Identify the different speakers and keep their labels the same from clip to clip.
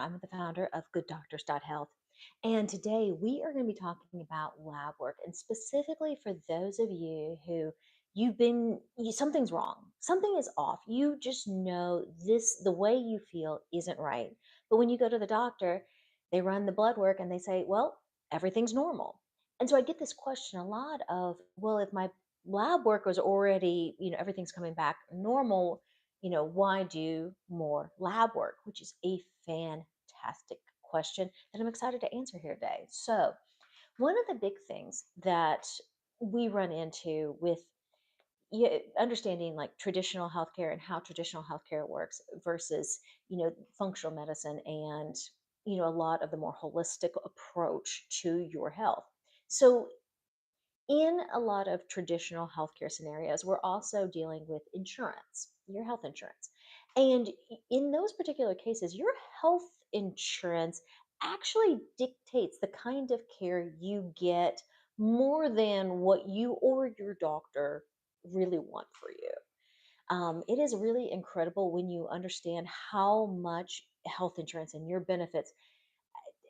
Speaker 1: I'm the founder of GoodDoctors.Health. And today we are going to be talking about lab work, and specifically for those of you who something's wrong, something is off. You just know the way you feel isn't right. But when you go to the doctor, they run the blood work and they say, well, everything's normal. And so I get this question a lot of, well, if my lab work was already, everything's coming back normal, why do more lab work? Which is a fantastic question that I'm excited to answer here today. So, one of the big things that we run into with understanding like traditional healthcare and how traditional healthcare works versus, functional medicine and, a lot of the more holistic approach to your health. So, in a lot of traditional healthcare scenarios, we're also dealing with insurance, your health insurance. And in those particular cases, your health insurance actually dictates the kind of care you get more than what you or your doctor really want for you. It is really incredible when you understand how much health insurance and your benefits,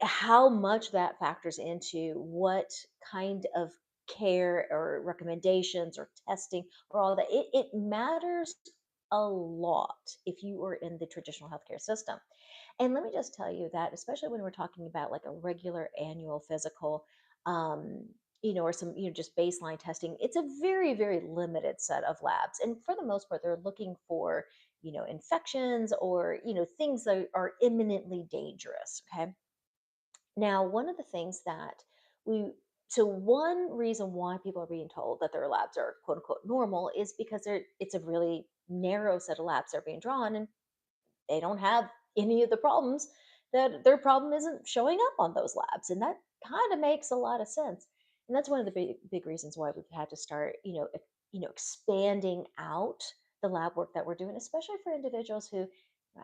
Speaker 1: how much that factors into what kind of care or recommendations or testing or all that. It matters a lot if you are in the traditional healthcare system. And let me just tell you that, especially when we're talking about like a regular annual physical, um, or some, just baseline testing, it's a very, very limited set of labs. And for the most part, they're looking for, infections or, things that are imminently dangerous. Okay. Now, one of the things that we so one reason why people are being told that their labs are quote unquote normal is because it's a really narrow set of labs that are being drawn, and they don't have any of the problems, that their problem isn't showing up on those labs. And that kind of makes a lot of sense. And that's one of the big reasons why we've had to start, expanding out the lab work that we're doing, especially for individuals who,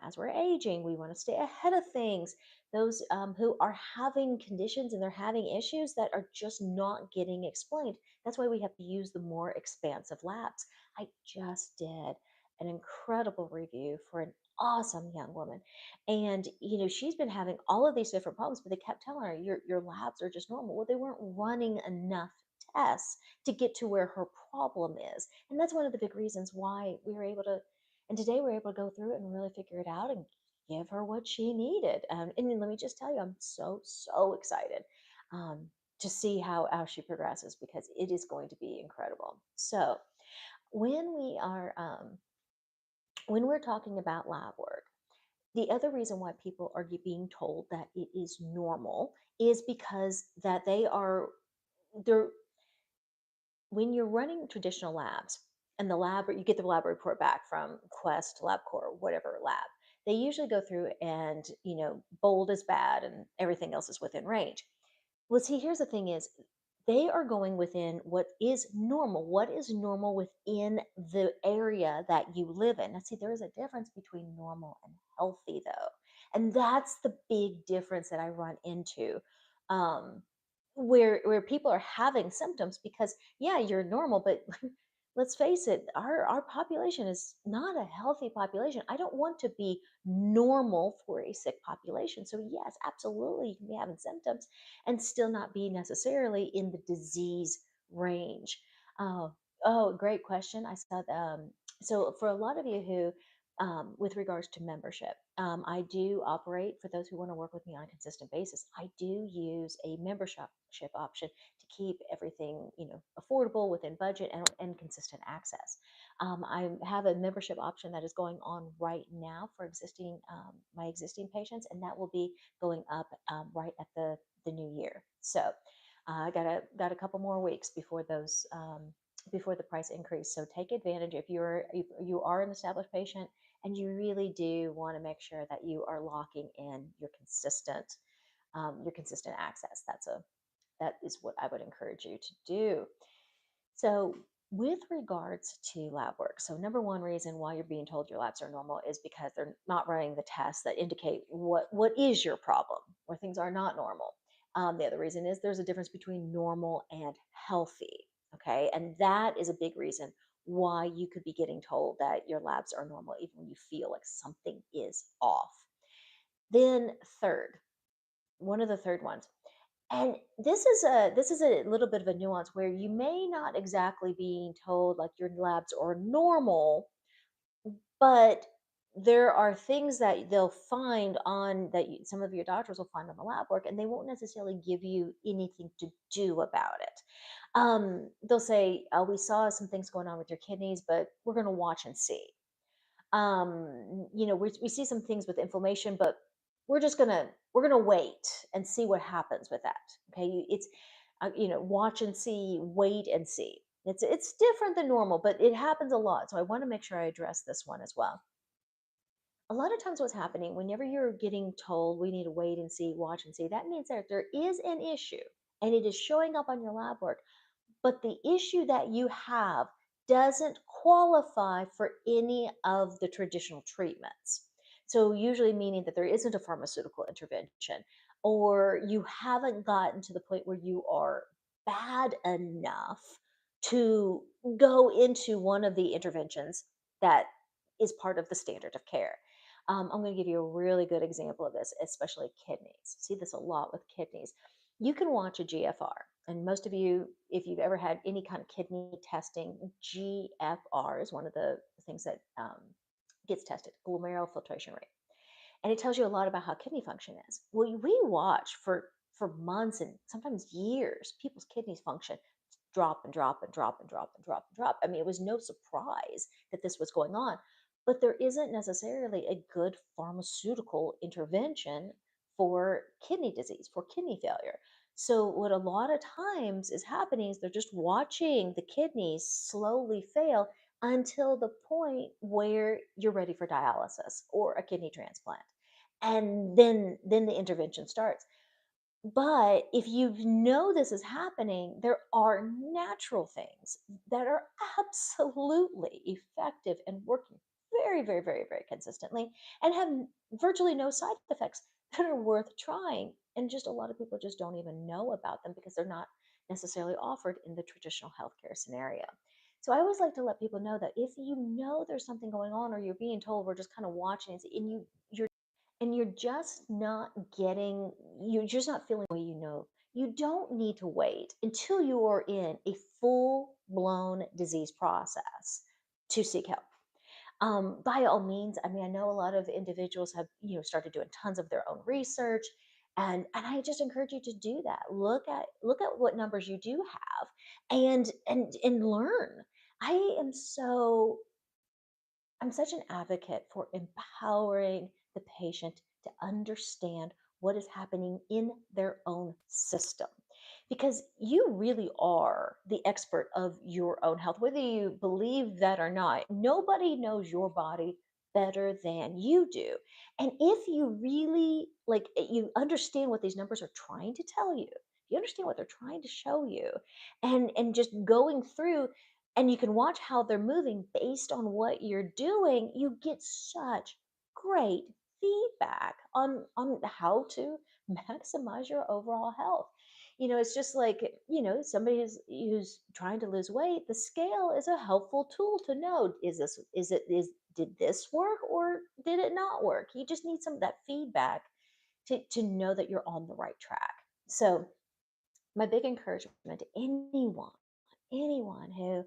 Speaker 1: as we're aging, we want to stay ahead of things. Those who are having conditions and they're having issues that are just not getting explained. That's why we have to use the more expansive labs. I just did an incredible review for an awesome young woman. And, she's been having all of these different problems, but they kept telling her, your labs are just normal. Well, they weren't running enough tests to get to where her problem is. And that's one of the big reasons why we were able to, and today we're able to go through it and really figure it out and give her what she needed. And then let me just tell you, I'm so, so excited um, to see how she progresses, because it is going to be incredible. So, when we are when we're talking about lab work, the other reason why people are being told that it is normal is because that they're when you're running traditional labs, and you get the lab report back from Quest, LabCorp, whatever lab. They usually go through and, bold is bad and everything else is within range. Well, see, here's the thing is, they are going within what is normal. What is normal within the area that you live in? Now, see, there is a difference between normal and healthy, though. And that's the big difference that I run into. Um, where people are having symptoms because, yeah, you're normal, but let's face it, our population is not a healthy population. I don't want to be normal for a sick population. So yes, absolutely, you can be having symptoms and still not be necessarily in the disease range. Oh, oh, great question. I saw so for a lot of you who, with regards to membership, I do operate, for those who want to work with me on a consistent basis, I do use a membership option to keep everything, affordable within budget and consistent access. I have a membership option that is going on right now for my existing patients, and that will be going up right at the new year. So I got a couple more weeks before those before the price increase. So take advantage if you are an established patient and you really do want to make sure that you are locking in your consistent access. That is what I would encourage you to do. So, with regards to lab work, so number one reason why you're being told your labs are normal is because they're not running the tests that indicate what is your problem, where things are not normal. The other reason is there's a difference between normal and healthy. Okay, and that is a big reason why you could be getting told that your labs are normal, even when you feel like something is off. Then third, one of the third ones. And this is a little bit of a nuance where you may not exactly being told like your labs are normal, but there are things that they'll find on that some of your doctors will find on the lab work, and they won't necessarily give you anything to do about it. They'll say, "Oh, we saw some things going on with your kidneys, but we're going to watch and see." We see some things with inflammation, but we're gonna wait and see what happens with that. Okay, it's watch and see, wait and see. It's different than normal, but it happens a lot. So I want to make sure I address this one as well. A lot of times, what's happening whenever you're getting told we need to wait and see, watch and see, that means that there is an issue, and it is showing up on your lab work, but the issue that you have doesn't qualify for any of the traditional treatments. So, usually meaning that there isn't a pharmaceutical intervention, or you haven't gotten to the point where you are bad enough to go into one of the interventions that is part of the standard of care. I'm going to give you a really good example of this, especially kidneys. See this a lot with kidneys. You can watch a GFR, and most of you, if you've ever had any kind of kidney testing, GFR is one of the things that gets tested, glomerular filtration rate, and it tells you a lot about how kidney function is. Well, we watch for months and sometimes years people's kidneys function drop and drop and drop and drop and drop and drop. I mean, it was no surprise that this was going on, but there isn't necessarily a good pharmaceutical intervention for kidney disease, for kidney failure. So, what a lot of times is happening is they're just watching the kidneys slowly fail until the point where you're ready for dialysis or a kidney transplant. And then the intervention starts. But if you know this is happening, there are natural things that are absolutely effective and working very, very, very, very consistently and have virtually no side effects that are worth trying. And just a lot of people just don't even know about them because they're not necessarily offered in the traditional healthcare scenario. So I always like to let people know that if you know there's something going on or you're being told we're just kind of watching and you're just not getting you're just not feeling the way you know, you don't need to wait until you are in a full blown disease process to seek help. By all means, I mean, I know a lot of individuals have started doing tons of their own research, and I just encourage you to do that. Look at what numbers you do have, and learn. I am so I'm such an advocate for empowering the patient to understand what is happening in their own system, because you really are the expert of your own health, whether you believe that or not. Nobody knows your body better than you do. And if you really you understand what these numbers are trying to tell you, you understand what they're trying to show you, and just going through, and you can watch how they're moving based on what you're doing, you get such great feedback on how to maximize your overall health. It's just like, somebody who's trying to lose weight, the scale is a helpful tool to know, did this work or did it not work? You just need some of that feedback to know that you're on the right track. So my big encouragement to anyone who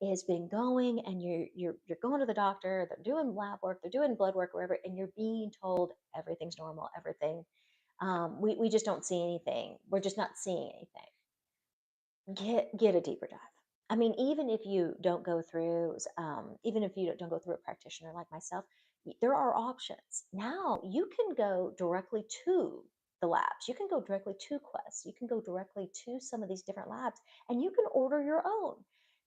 Speaker 1: has been going, and you're going to the doctor, they're doing lab work, they're doing blood work, wherever, and you're being told everything's normal, everything, we just don't see anything, we're just not seeing anything. Get a deeper dive. I mean, even if you don't go through a practitioner like myself, there are options. Now you can go directly to the labs. You can go directly to Quest. You can go directly to some of these different labs, and you can order your own.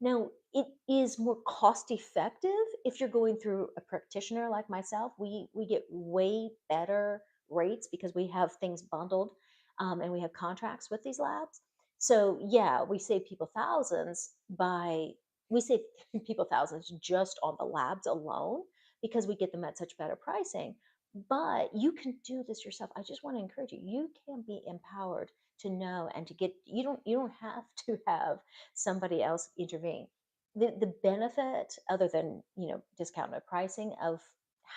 Speaker 1: Now, it is more cost effective if you're going through a practitioner like myself. We get way better rates because we have things bundled, and we have contracts with these labs. So yeah, we save people thousands just on the labs alone because we get them at such better pricing. But you can do this yourself. I just want to encourage you. You can be empowered to know and to get you don't have to have somebody else intervene. The benefit, other than discounted pricing, of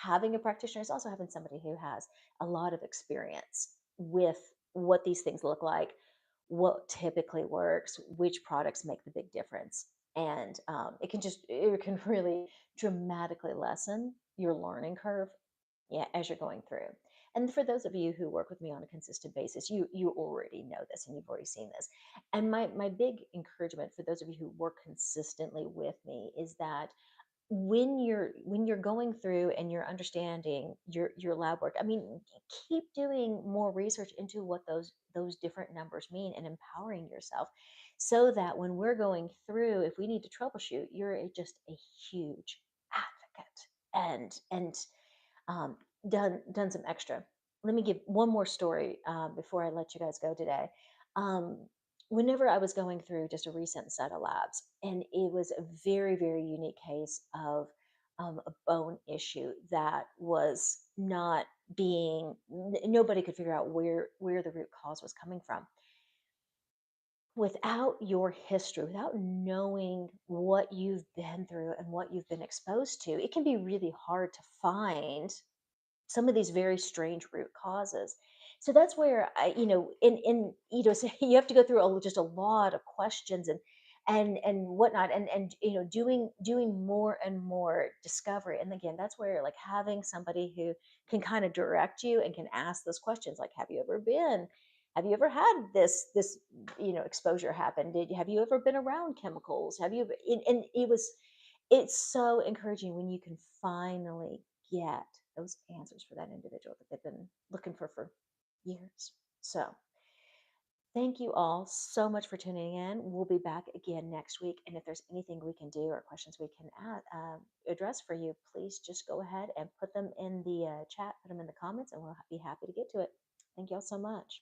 Speaker 1: having a practitioner is also having somebody who has a lot of experience with what these things look like, what typically works, which products make the big difference. And it can really dramatically lessen your learning curve, yeah, as you're going through. And for those of you who work with me on a consistent basis, you already know this and you've already seen this. And my big encouragement for those of you who work consistently with me is that when you're going through and you're understanding your lab work, I mean, keep doing more research into what those different numbers mean and empowering yourself so that when we're going through, if we need to troubleshoot, you're just a huge advocate and um, done some extra. Let me give one more story before I let you guys go today. Um, Whenever I was going through just a recent set of labs, and it was a very unique case of a bone issue that was not nobody could figure out where the root cause was coming from. Without your history, without knowing what you've been through and what you've been exposed to, it can be really hard to find some of these very strange root causes. So that's where so you have to go through just a lot of questions and whatnot, and doing more and more discovery. And again, that's where like having somebody who can kind of direct you and can ask those questions, like, have you ever had this exposure happen? Have you ever been around chemicals? And it's so encouraging when you can finally get those answers for that individual that they've been looking for years. So, thank you all so much for tuning in. We'll be back again next week. And if there's anything we can do or questions we can address for you, please just go ahead and put them in the chat, put them in the comments, and we'll be happy to get to it. Thank you all so much.